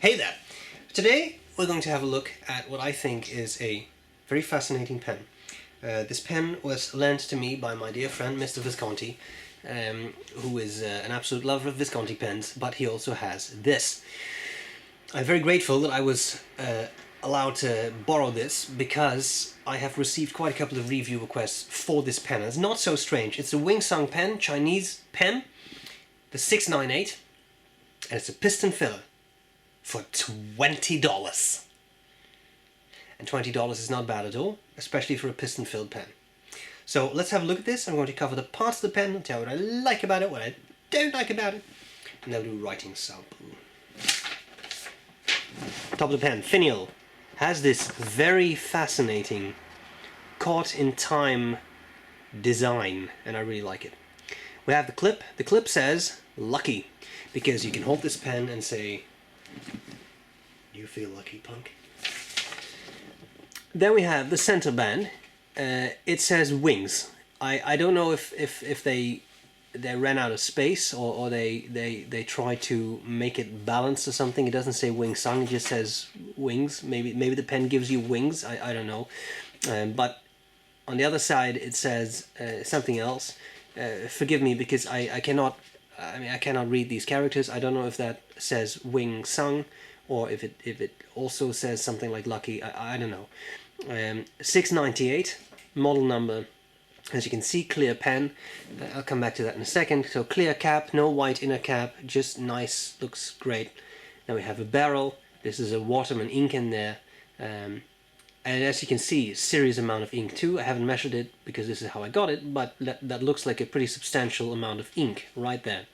Hey there! Today we're going to have a look at what I think is a very fascinating pen. This pen was lent to me by my dear friend Mr. Visconti, who is an absolute lover of Visconti pens, but he also has this. I'm very grateful that I was allowed to borrow this because I have received quite a couple of review requests for this pen. It's not so strange. It's a Wing-Sung pen, Chinese pen, the 698, and it's a piston-filler for $20. And $20 is not bad at all, especially for a piston-filled pen. So let's have a look at this. I'm going to cover the parts of the pen, tell you what I like about it, what I don't like about it, and then we'll do a writing sample. Top of the pen, finial, has this very fascinating caught-in-time design, and I really like it. We have the clip. The clip says, lucky, because you can hold this pen and say, you feel lucky, punk. Then we have the center band. It says wings. I don't know if they ran out of space or they try to make it balanced or something. It doesn't say Wing-Sung, it just says wings. Maybe the pen gives you wings. I don't know. But on the other side it says something else. Forgive me because I cannot read these characters. I don't know if that says Wing-Sung or if it also says something like lucky. I don't know. 698 model number. As you can see, clear pen. I'll come back to that in a second. So clear cap, no white inner cap, just nice, looks great. Now we have a barrel. This is a Waterman ink in there. And as you can see, serious amount of ink too. I haven't measured it because this is how I got it, but that looks like a pretty substantial amount of ink right there.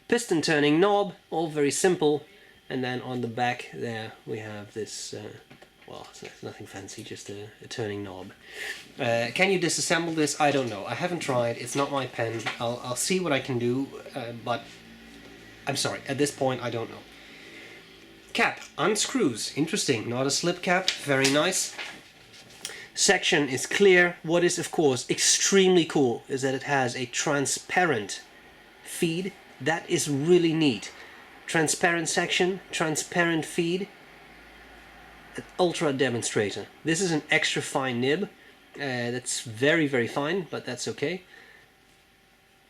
Piston turning knob, all very simple. And then on the back there we have this, well, it's nothing fancy, just a turning knob. Can you disassemble this? I don't know. I haven't tried. It's not my pen. I'll see what I can do, but I'm sorry. At this point, I don't know. Cap unscrews. Interesting. Not a slip cap. Very nice. Section is clear. What is, of course, extremely cool is that it has a transparent feed. That is really neat. Transparent section, transparent feed. Ultra demonstrator. This is an extra fine nib. That's very, very fine, but that's okay.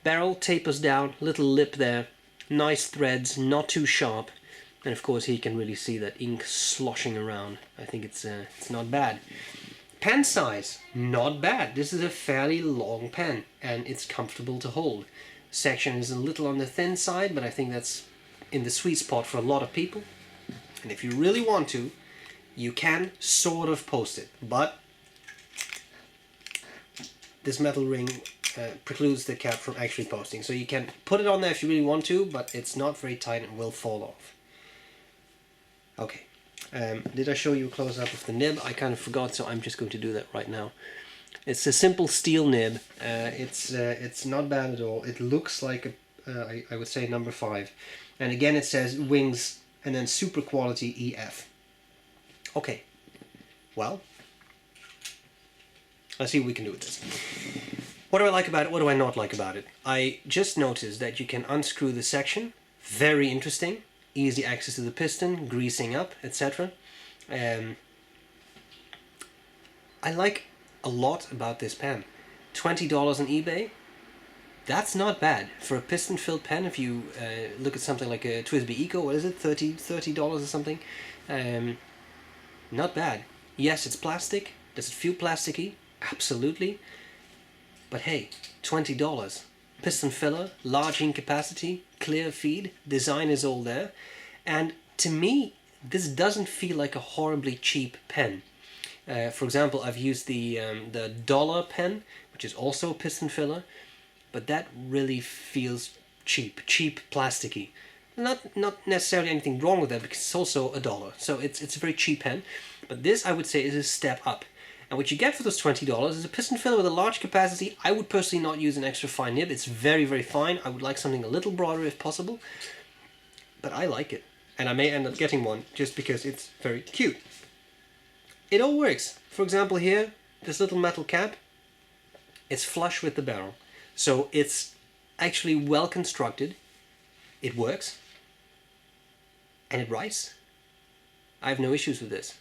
Barrel tapers down, little lip there. Nice threads, not too sharp. And of course, here you can really see that ink sloshing around. I think it's not bad. Pen size, not bad. This is a fairly long pen, and it's comfortable to hold. Section is a little on the thin side, but I think that's in the sweet spot for a lot of people. And if you really want to, you can sort of post it, but this metal ring precludes the cap from actually posting. So you can put it on there if you really want to, but it's not very tight and will fall off. Okay, did I show you a close-up of the nib? I kind of forgot, so I'm just going to do that right now. It's a simple steel nib. It's not bad at all. It looks like I would say number 5. And again it says wings and then super quality EF. Okay, well, let's see what we can do with this. What do I like about it? What do I not like about it? I just noticed that you can unscrew the section. Very interesting. Easy access to the piston, greasing up, etc. I like a lot about this pen. $20 on eBay. That's not bad for a piston-filled pen. If you look at something like a TWSBI Eco, what is it, $30 or something? Not bad. Yes, it's plastic. Does it feel plasticky? Absolutely. But hey, $20. Piston filler, large ink capacity, clear feed, design is all there. And to me, this doesn't feel like a horribly cheap pen. For example, I've used the dollar pen, which is also a piston filler, but that really feels cheap plasticky. Not necessarily anything wrong with that because it's also $1, so it's a very cheap pen. But this, I would say, is a step up. And what you get for those $20 is a piston filler with a large capacity. I would personally not use an extra fine nib. It's very, very fine. I would like something a little broader if possible. But I like it. And I may end up getting one just because it's very cute. It all works. For example here, this little metal cap, it's flush with the barrel. So it's actually well constructed. It works. And it writes. I have no issues with this.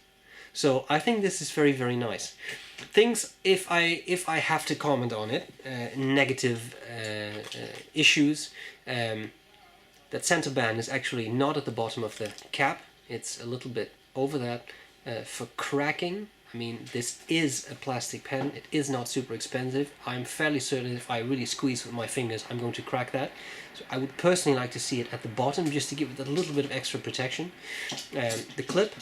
So I think this is very, very nice. Things, if I have to comment on it, negative issues, that center band is actually not at the bottom of the cap. It's a little bit over that. For cracking, I mean, this is a plastic pen. It is not super expensive. I'm fairly certain if I really squeeze with my fingers, I'm going to crack that. So I would personally like to see it at the bottom, just to give it a little bit of extra protection. The clip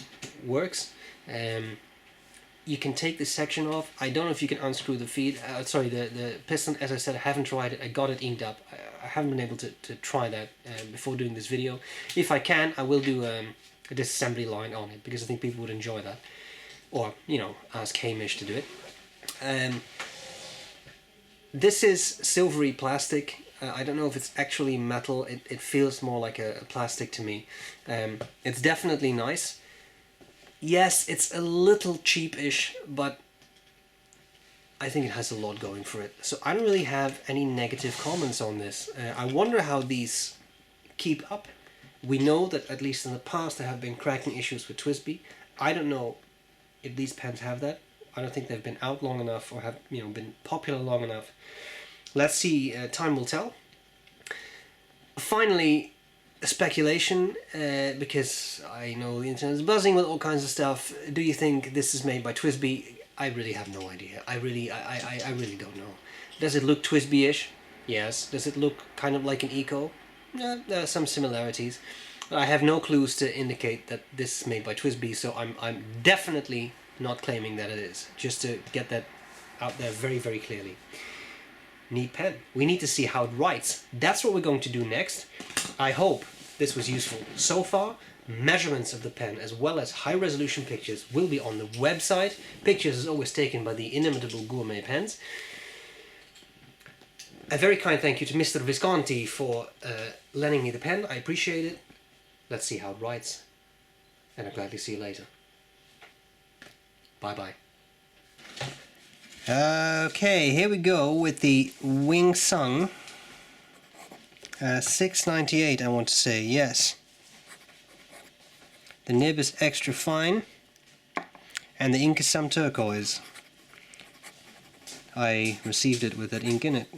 works. You can take this section off. I don't know if you can unscrew the feed. The piston. As I said, I haven't tried it. I got it inked up. I haven't been able to try that before doing this video. If I can, I will do a disassembly line on it, because I think people would enjoy that. Or, you know, ask Hamish to do it. This is silvery plastic. I don't know if it's actually metal. It feels more like a plastic to me. It's definitely nice. Yes, it's a little cheap-ish, but I think it has a lot going for it. So I don't really have any negative comments on this. I wonder how these keep up. We know that at least in the past there have been cracking issues with TWSBI. I don't know if these pens have that. I don't think they've been out long enough or have, you know, been popular long enough. Let's see, time will tell. Finally, speculation, because I know the internet is buzzing with all kinds of stuff. Do you think this is made by TWSBI? I really have no idea. I really don't know. Does it look TWSBI-ish? Yes. Does it look kind of like an Eco? Yeah, there are some similarities. I have no clues to indicate that this is made by TWSBI, so I'm definitely not claiming that it is. Just to get that out there very, very clearly. Neat pen. We need to see how it writes. That's what we're going to do next. I hope this was useful. So far, measurements of the pen as well as high resolution pictures will be on the website. Pictures is always taken by the inimitable Gourmet Pens. A very kind thank you to Mr. Visconti for lending me the pen. I appreciate it. Let's see how it writes. And I'll gladly see you later. Bye bye. Okay, here we go with the Wing Sung 698, I want to say, yes. The nib is extra fine and the ink is some turquoise. I received it with that ink in it.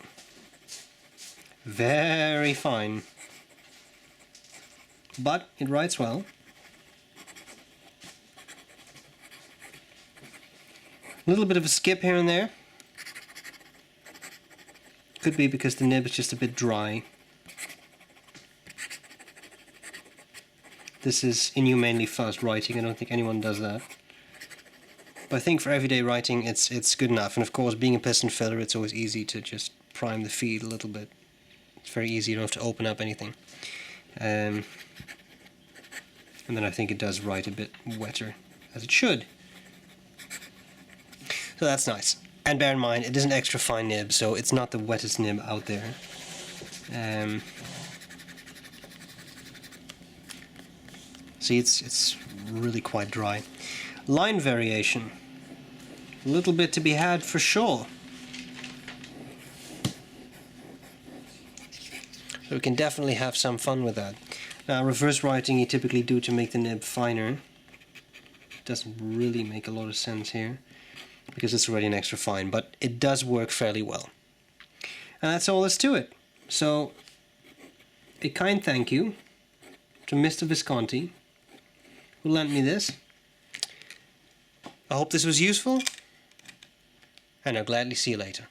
Very fine. But it writes well. A little bit of a skip here and there. Could be because the nib is just a bit dry. This is inhumanely fast writing. I don't think anyone does that. But I think for everyday writing it's good enough. And of course, being a Piston-Filler, it's always easy to just prime the feed a little bit. It's very easy, you don't have to open up anything. And then I think it does write a bit wetter, as it should. So that's nice. And bear in mind, it is an extra fine nib, so it's not the wettest nib out there. See, it's really quite dry. Line variation. A little bit to be had for sure. So we can definitely have some fun with that. Now, reverse writing you typically do to make the nib finer. Doesn't really make a lot of sense here, because it's already an extra fine, but it does work fairly well. And that's all there's to it. So, a kind thank you to Mr. Visconti, who lent me this. I hope this was useful, and I'll gladly see you later.